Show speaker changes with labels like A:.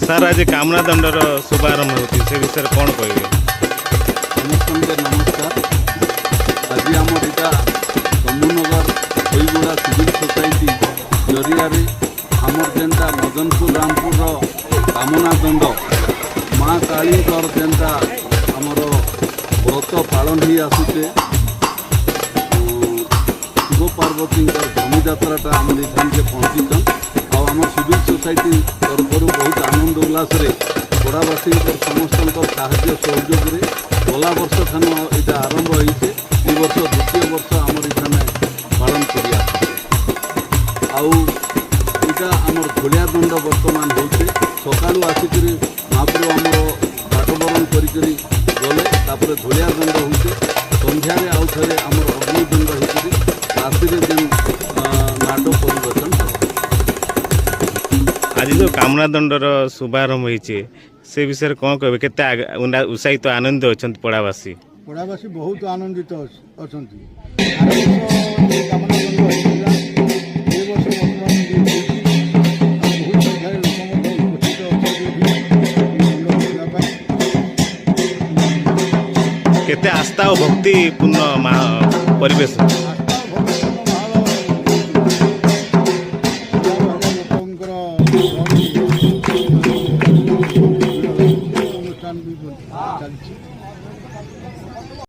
A: Sir ଆଜି କାମନା ଦଣ୍ଡର ଶୁଭାରମ୍ଭ ହେଉଛି ସେ ବିଷୟରେ କ'ଣ କହିବେ?
B: ସମସ୍ତଙ୍କୁ ନମସ୍କାର। ଆଜି ଆମର ଏଇଟା ଶମ୍ଭୁନଗର ହଇଗୁଡ଼ା ସିଭିଲ ସୋସାଇଟି ଜରିଆରେ ଆମର ଯେନ୍ଟା ମଦନପୁର ରାମପୁରର କାମନା ଦଣ୍ଡ ମା କାଳୀଙ୍କର ଯେନ୍ଟା ଆମର ବ୍ରତ ପାଳନ ହେଇ ଆସୁଛେ ଶିବ ପାର୍ବତୀଙ୍କର ଧନୁଯାତ୍ରାଟା ଆମର ଏଠାନକେ ପହଞ୍ଚିଛନ୍। ଆଉ ଆମର ସିଭିଲ ସୋସାଇଟି ତରଫରୁ ବହୁତ ଆନନ୍ଦ ଉଲ୍ଲାସରେ ପଡ଼ାବାସୀଙ୍କର ସମସ୍ତଙ୍କର ସାହାଯ୍ୟ ସହଯୋଗରେ ଗଲା ବର୍ଷ ଠାନୁ ଏଇଟା ଆରମ୍ଭ ହେଇଛେ। ଏ ବର୍ଷ ଦ୍ୱିତୀୟ ବର୍ଷ ଆମର ଏখানে ପାଳନ କରି ଆସୁଛେ। ଆଉ ଏଇଟା ଆମର ଧୂଳିଆ ଦଣ୍ଡ ବର୍ତ୍ତମାନ ହେଉଛେ। ସକାଳୁ ଆସିକରି ମହାପ୍ରଭୁ ଆମର ବାଟବରଣ କରିକରି ଗଲେ ତାପରେ ଧୂଳିଆ ଦଣ୍ଡ ହେଉଛେ। ସନ୍ଧ୍ୟାରେ ଆଉ ଥରେ ଆମର ଅଗ୍ନିଦଣ୍ଡ ହେଇକରି ରାତିରେ ଯେନ୍ ନାଟ ପରିବେଷଣ ହେବ।
A: ଆଜି ଯେଉଁ କାମନା ଦଣ୍ଡର ଶୁଭାରମ୍ଭ ହେଇଛି ସେ ବିଷୟରେ କ'ଣ କହିବେ? କେତେ ଉତ୍ସାହିତ ଆନନ୍ଦ ଅଛନ୍ତି ପଡ଼ାବାସୀ?
C: ପଡ଼ାବାସୀ ବହୁତ ଆନନ୍ଦିତ ଅଛନ୍ତି।
A: କେତେ ଆସ୍ଥା ଓ ଭକ୍ତିପୂର୍ଣ୍ଣ ପରିବେଶ।